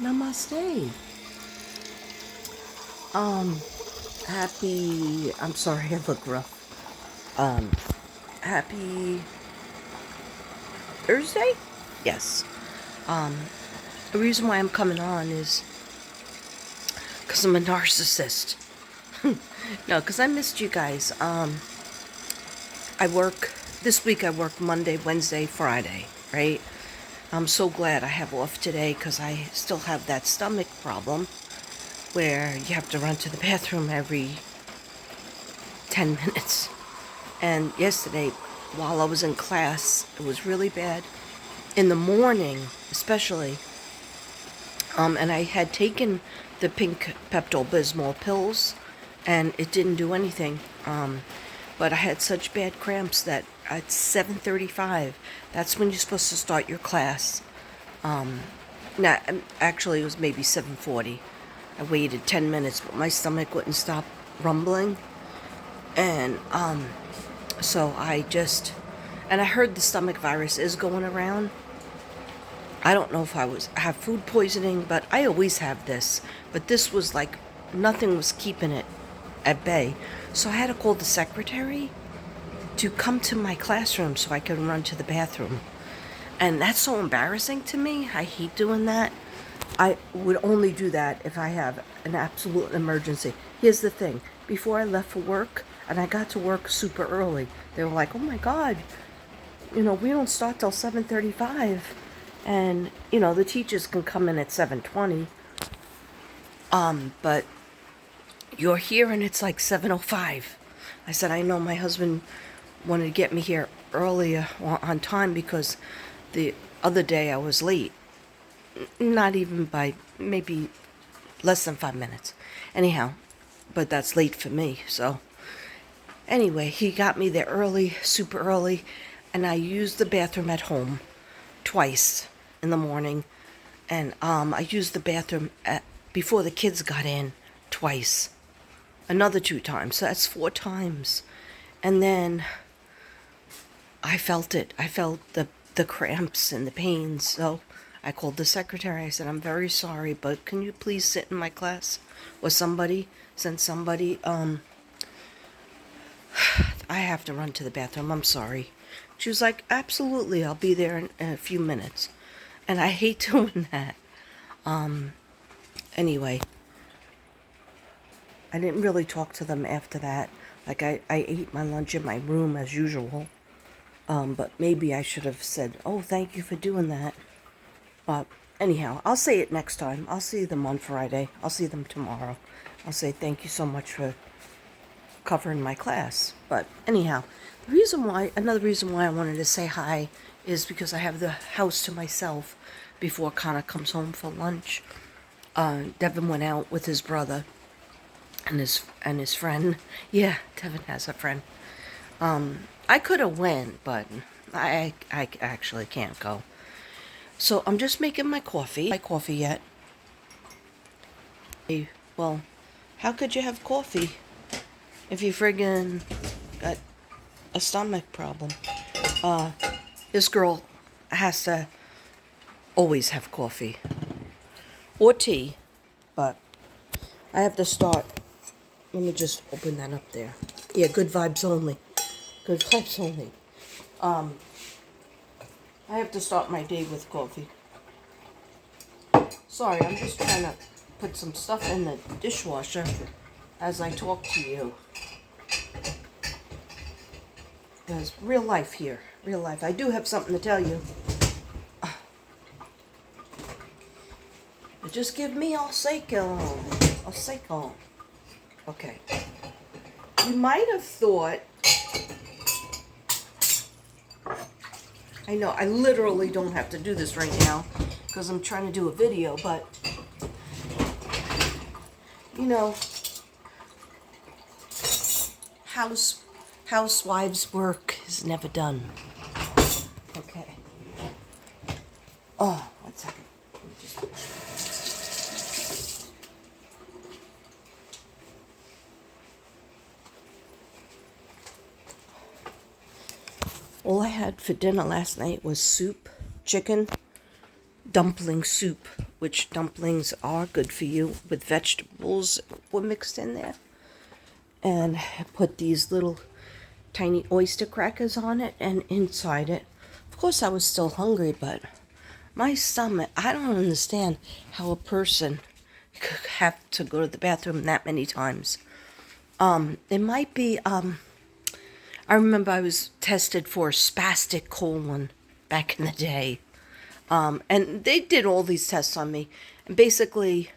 Namaste. I'm sorry, I look rough. Um, Happy Thursday? Yes. Um, the reason why I'm coming on is because I'm a narcissist. No, because I missed you guys. This week I work Monday, Wednesday, Friday, right? I'm so glad I have off today because I still have that stomach problem where you have to run to the bathroom every 10 minutes. And yesterday, while I was in class, it was really bad. In the morning, especially, and I had taken the pink Pepto-Bismol pills, and it didn't do anything. But I had such bad cramps that at 7:35, that's when you're supposed to start your class. Not actually, it was maybe 7:40. I waited 10 minutes, but my stomach wouldn't stop rumbling, and so and I heard the stomach virus is going around. I don't know if have food poisoning, but I always have this. But this was like nothing was keeping it at bay. So I had to call the secretary to come to my classroom so I could run to the bathroom. And that's so embarrassing to me. I hate doing that. I would only do that if I have an absolute emergency. Here's the thing. Before I left for work, and I got to work super early, they were like, "Oh my God, we don't start till 7:35." And, the teachers can come in at 7:20. But you're here and it's like 7:05. I said, I know my husband wanted to get me here earlier on time because the other day I was late. Not even by maybe less than 5 minutes. Anyhow, but that's late for me. So anyway, he got me there early, super early, and I used the bathroom at home twice in the morning. And I used the bathroom before the kids got in twice. Another 2 times. So that's 4 times. And then I felt it. I felt the cramps and the pains. So I called the secretary. I said, "I'm very sorry, but can you please sit in my class?" Or send somebody. I have to run to the bathroom. I'm sorry. She was like, "Absolutely, I'll be there in a few minutes." And I hate doing that. Anyway, I didn't really talk to them after that. Like, I ate my lunch in my room as usual. But maybe I should have said, "Oh, thank you for doing that." But anyhow, I'll say it next time. I'll see them on Friday. I'll see them tomorrow. I'll say thank you so much for covering my class. But anyhow, another reason why I wanted to say hi is because I have the house to myself before Connor comes home for lunch. Devin went out with his brother and his friend. Yeah, Devin has a friend. I could have went, but I actually can't go. So I'm just making my coffee. My coffee yet? Well, how could you have coffee if you friggin' got a stomach problem? This girl has to always have coffee or tea, but I have to start. Let me just open that up there. Yeah, good vibes only. Good vibes only. I have to start my day with coffee. Sorry, I'm just trying to put some stuff in the dishwasher as I talk to you. There's real life here. Real life. I do have something to tell you. But just give me a second. A second. Okay. You might have thought... I know, I literally don't have to do this right now because I'm trying to do a video, but... housewives' work is never done. Okay. Oh, 1 second. All I had for dinner last night was soup, chicken, dumpling soup. which dumplings are good for you, with vegetables were mixed in there. And I put these little tiny oyster crackers on it and inside it. Of course, I was still hungry, but my stomach, I don't understand how a person could have to go to the bathroom that many times. It might be, I remember I was tested for spastic colon back in the day. And they did all these tests on me. And basically,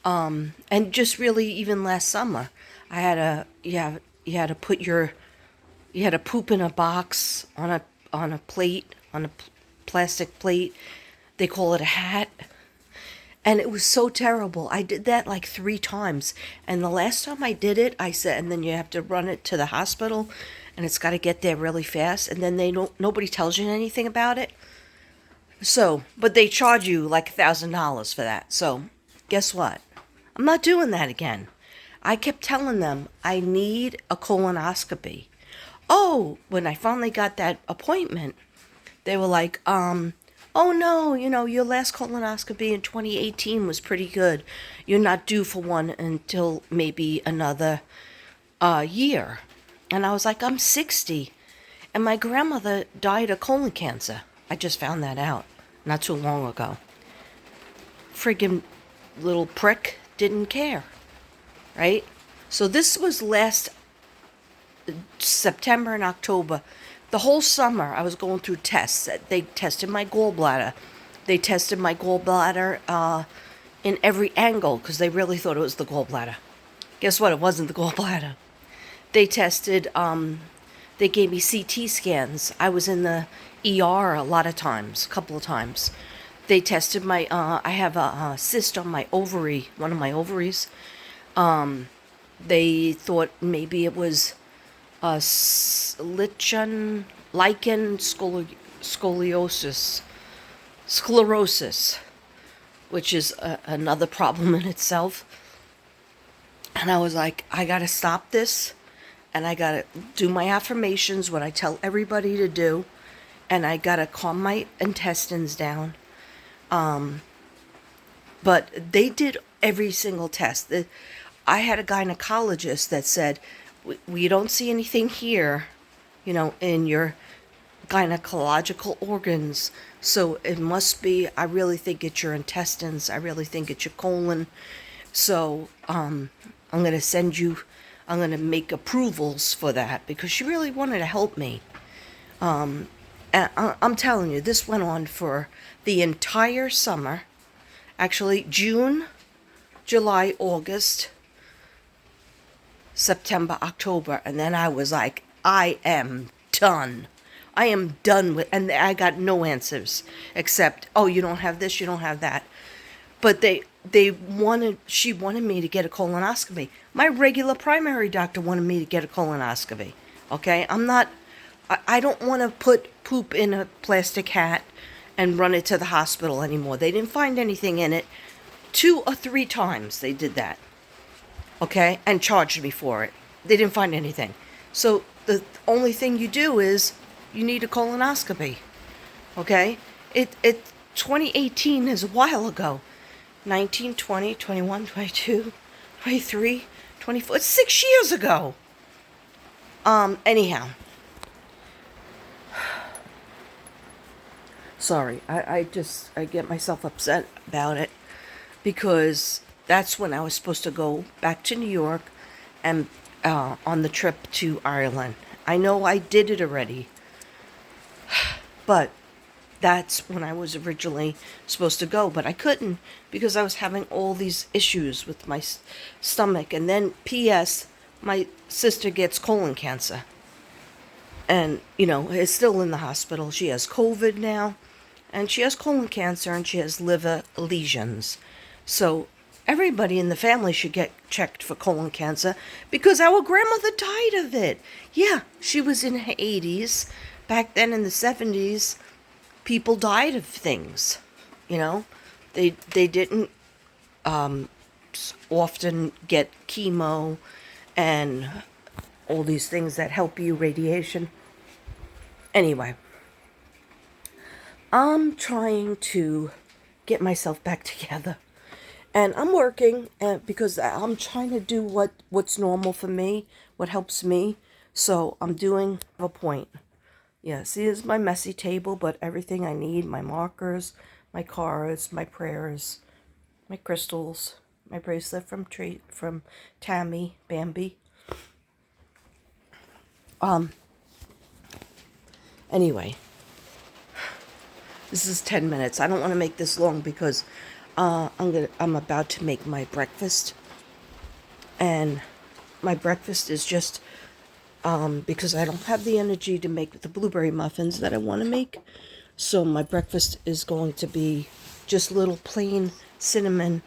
and just really even last summer, I had you had to put your, you had to poop in a box on a plate, on a plastic plate. They call it a hat. And it was so terrible. I did that like 3 times. And the last time I did it, I said, and then you have to run it to the hospital and it's got to get there really fast. And then nobody tells you anything about it. So, but they charge you like $1,000 for that. So, guess what? I'm not doing that again. I kept telling them I need a colonoscopy. Oh, when I finally got that appointment, they were like, oh no, your last colonoscopy in 2018 was pretty good. You're not due for one until maybe another year. And I was like, I'm 60. And my grandmother died of colon cancer. I just found that out not too long ago. Friggin' little prick didn't care, right? So this was last September and October. The whole summer I was going through tests. They tested my gallbladder. They tested my gallbladder in every angle because they really thought it was the gallbladder. Guess what? It wasn't the gallbladder. They tested, they gave me CT scans. I was in the ER a lot of times, a couple of times. They tested my, I have a cyst on my ovary, one of my ovaries. They thought maybe it was lichen sclerosis, which is another problem in itself. And I was like, I gotta stop this, and I gotta do my affirmations, what I tell everybody to do, and I gotta calm my intestines down. But they did every single test. I had a gynecologist that said, we don't see anything here, in your gynecological organs. So it must be, I really think it's your intestines. I really think it's your colon. So I'm going to make approvals for that because she really wanted to help me. And I'm telling you, this went on for the entire summer. Actually, June, July, August, September, October, and then I was like, I am done. I am done with, and I got no answers except, oh, you don't have this, you don't have that. But she wanted me to get a colonoscopy. My regular primary doctor wanted me to get a colonoscopy. Okay, I don't want to put poop in a plastic hat and run it to the hospital anymore. They didn't find anything in it. 2 or 3 times they did that. Okay, and charged me for it. They didn't find anything. So the only thing you do is you need a colonoscopy. Okay? 2018 is a while ago. 19, 20, 21, 22, 23, 24. It's 6 years ago. Anyhow. Sorry, I get myself upset about it because that's when I was supposed to go back to New York and on the trip to Ireland. I know I did it already, but that's when I was originally supposed to go, but I couldn't because I was having all these issues with my stomach. And then P.S., my sister gets colon cancer and, is still in the hospital. She has COVID now, and she has colon cancer, and she has liver lesions. So everybody in the family should get checked for colon cancer because our grandmother died of it. Yeah, she was in her 80s. Back then in the 70s, people died of things. They didn't often get chemo and all these things that help you, radiation. Anyway, I'm trying to get myself back together. And I'm working because I'm trying to do what's normal for me, what helps me. So I'm doing a point. Yeah, see, this is my messy table, but everything I need, my markers, my cards, my prayers, my crystals, my bracelet from Tammy, Bambi. Anyway, this is 10 minutes. I don't want to make this long because I'm about to make my breakfast. And my breakfast is just because I don't have the energy to make the blueberry muffins that I want to make. So my breakfast is going to be just little plain cinnamon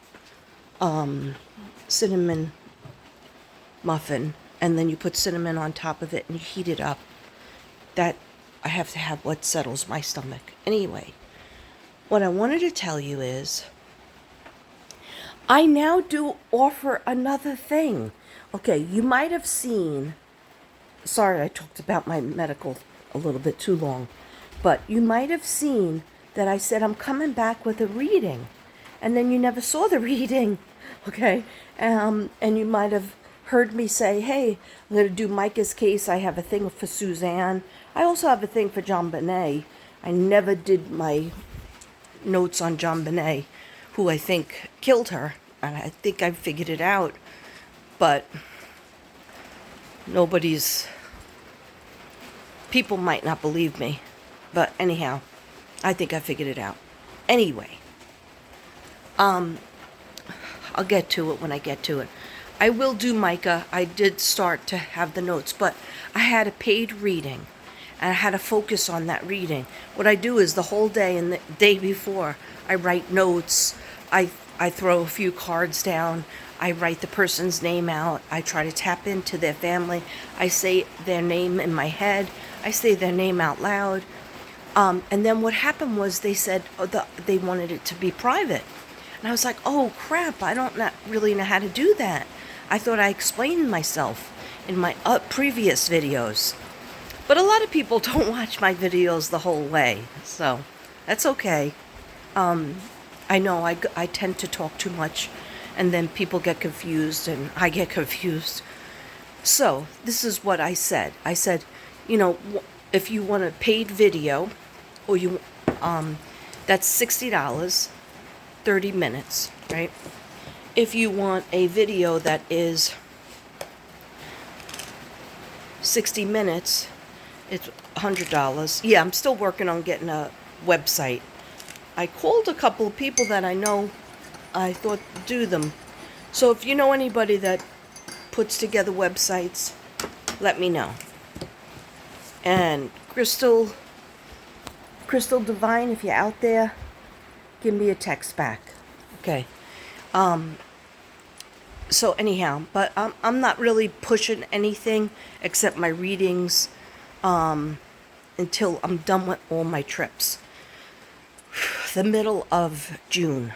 muffin, and then you put cinnamon on top of it and you heat it up. That I have to have what settles my stomach. Anyway, what I wanted to tell you is I now do offer another thing. Okay, you might have seen, sorry I talked about my medical a little bit too long, but you might have seen that I said I'm coming back with a reading, and then you never saw the reading, okay? And you might have heard me say, hey, I'm going to do Micah's case. I have a thing for Suzanne. I also have a thing for John Bonet. I never did my notes on John Bonet, who I think killed her, and I think I figured it out, but people might not believe me, but anyhow, I think I figured it out. Anyway, I'll get to it when I get to it. I will do Micah. I did start to have the notes, but I had a paid reading, and I had to focus on that reading. What I do is the whole day and the day before, I write notes. I throw a few cards down. I write the person's name out. I try to tap into their family. I say their name in my head. I say their name out loud. And then what happened was they said they wanted it to be private. And I was like, oh, crap, I don't really know how to do that. I thought I explained myself in my previous videos. But a lot of people don't watch my videos the whole way, so that's okay. I know I tend to talk too much, and then people get confused, and I get confused. So this is what I said. I said, if you want a paid video, or that's $60, 30 minutes, right? If you want a video that is 60 minutes, it's $100. Yeah, I'm still working on getting a website. I called a couple of people that I know I thought do them. So if you know anybody that puts together websites, let me know. And Crystal Divine, if you're out there, give me a text back. Okay. So anyhow, but I'm not really pushing anything except my readings until I'm done with all my trips. The middle of June,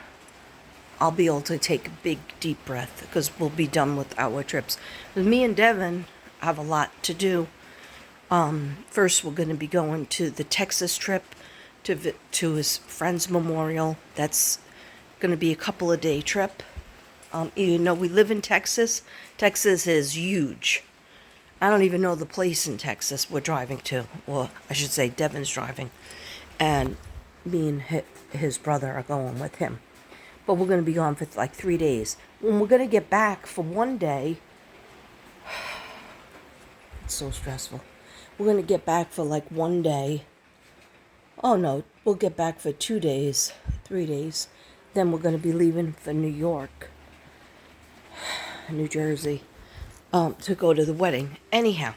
I'll be able to take a big deep breath because we'll be done with our trips. Me and Devin have a lot to do. First, we're going to be going to the Texas trip to his friend's memorial. That's going to be a couple of day trip. We live in Texas. Texas is huge. I don't even know the place in Texas we're driving to. Well, I should say Devin's driving. And me and his brother are going with him. But we're going to be gone for like 3 days. When we're going to get back for one day, it's so stressful. We're going to get back for like one day. Oh no, we'll get back for 2 days, 3 days. Then we're going to be leaving for New York, New Jersey, to go to the wedding. Anyhow.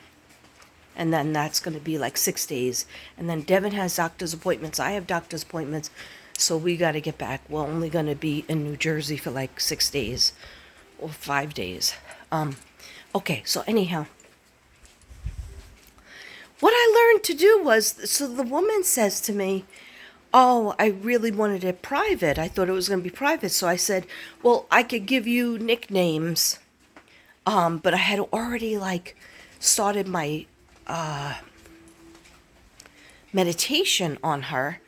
And then that's going to be like 6 days. And then Devin has doctor's appointments. I have doctor's appointments. So we got to get back. We're only going to be in New Jersey for like 6 days or 5 days. Okay, so anyhow. What I learned to do was, so the woman says to me, oh, I really wanted it private. I thought it was going to be private. So I said, well, I could give you nicknames. But I had already started my meditation on her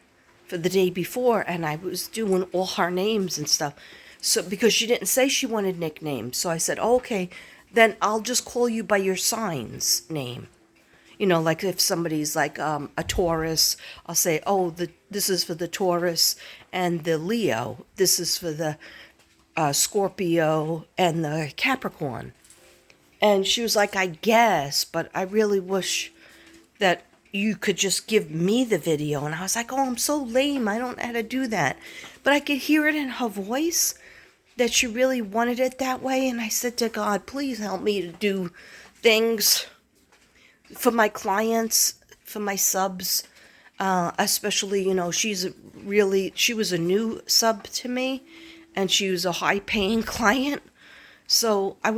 for the day before, and I was doing all her names and stuff. So because she didn't say she wanted nicknames, so I said, oh, okay, then I'll just call you by your sign's name. You know, like if somebody's like a Taurus, I'll say, oh, this is for the Taurus, and the Leo. This is for the Scorpio and the Capricorn. And she was like, I guess, but I really wish that you could just give me the video. And I was like, oh, I'm so lame. I don't know how to do that. But I could hear it in her voice that she really wanted it that way. And I said to God, please help me to do things for my clients, for my subs, especially, you know, she was a new sub to me, and she was a high-paying client. So I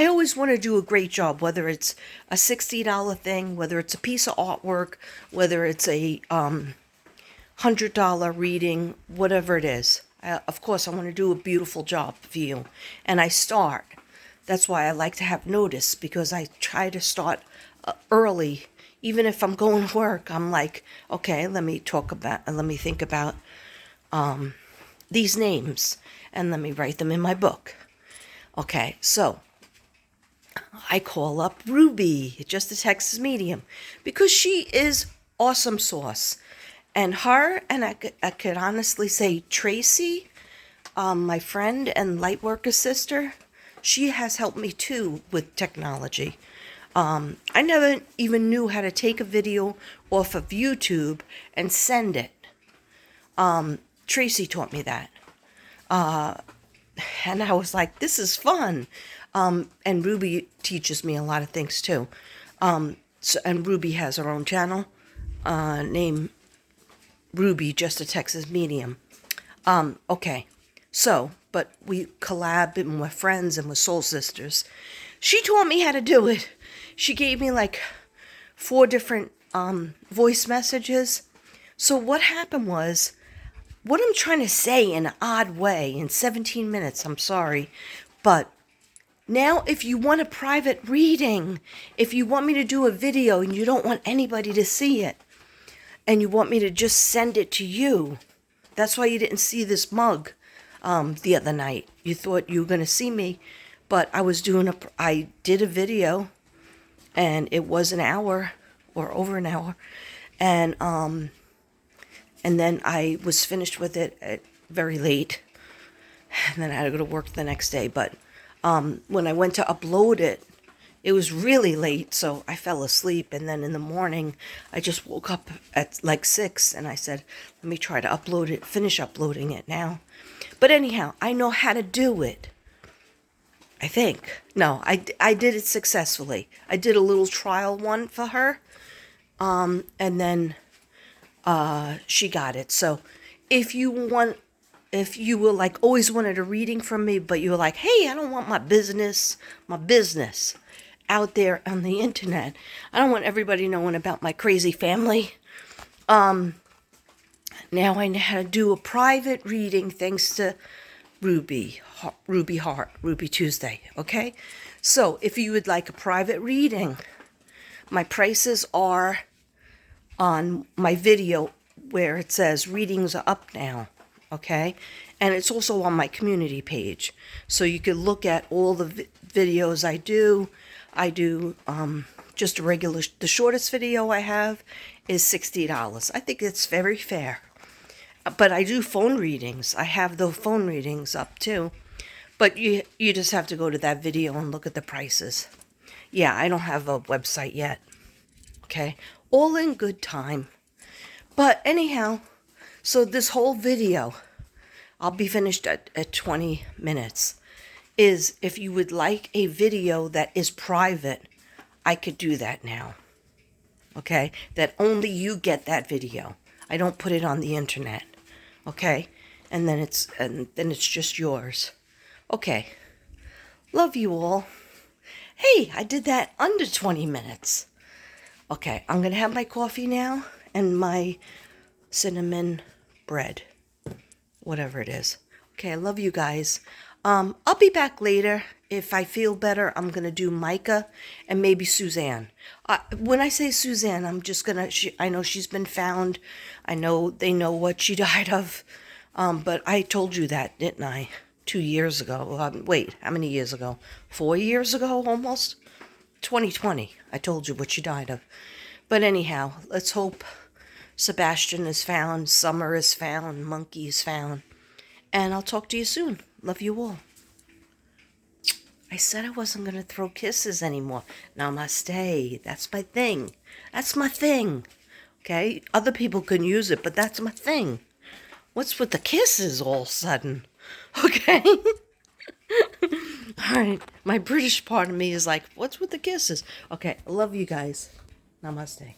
always want to do a great job, whether it's a $60 thing, whether it's a piece of artwork, whether it's a $100 reading, whatever it is. Of course, I want to do a beautiful job for you. And I start. That's why I like to have notice, because I try to start early. Even if I'm going to work, I'm like, okay, let me think about these names, and let me write them in my book. Okay, so I call up Ruby, Just a Texas Medium, because she is awesome sauce. And her, and I could honestly say Tracy, my friend and Lightworker sister, she has helped me too with technology. I never even knew how to take a video off of YouTube and send it. Tracy taught me that. And I was like, this is fun. And Ruby teaches me a lot of things too. And Ruby has her own channel named Ruby, Just a Texas Medium. Okay. So, but we collab and we're friends and we're soul sisters. She taught me how to do it. She gave me like 4 different voice messages. So what happened was, what I'm trying to say in an odd way in 17 minutes, I'm sorry, but now if you want a private reading, if you want me to do a video and you don't want anybody to see it, and you want me to just send it to you, that's why you didn't see this mug the other night. You thought you were going to see me, but I did a video, and it was an hour or over an hour, and then I was finished with it at very late, and then I had to go to work the next day. But when I went to upload it, it was really late, so I fell asleep. And then in the morning, I just woke up at like 6, and I said, let me try to finish uploading it now. But anyhow, I know how to do it. I think. No, I did it successfully. I did a little trial one for her, and then she got it. So if you were like always wanted a reading from me, but you were like, hey, I don't want my business out there on the internet. I don't want everybody knowing about my crazy family. Now I know how to do a private reading thanks to Ruby Heart, Ruby Tuesday, okay? So if you would like a private reading, my prices are on my video where it says readings are up now, okay? And it's also on my community page. So you can look at all the videos I do. I do just a regular, the shortest video I have is $60. I think it's very fair. But I do phone readings. I have the phone readings up too. But you just have to go to that video and look at the prices. Yeah, I don't have a website yet. Okay? All in good time. But anyhow, so this whole video, I'll be finished at 20 minutes, is if you would like a video that is private, I could do that now. Okay? That only you get that video. I don't put it on the internet. Okay? And then it's just yours. Okay. Love you all. Hey, I did that under 20 minutes. Okay, I'm going to have my coffee now and my cinnamon bread. Whatever it is. Okay, I love you guys. I'll be back later if I feel better, I'm going to do Micah and maybe Suzanne. When I say Suzanne, I'm just going to, I know she's been found. I know they know what she died of. But I told you that, didn't I? 2 years ago. Wait, how many years ago? 4 years ago, almost? 2020. I told you what she died of. But anyhow, let's hope Sebastian is found, Summer is found, Monkey is found. And I'll talk to you soon. Love you all. I said I wasn't going to throw kisses anymore. Namaste. That's my thing. That's my thing. Okay? Other people can use it, but that's my thing. What's with the kisses all of a sudden? Okay? All right. My British part of me is like, what's with the kisses? Okay. I love you guys. Namaste.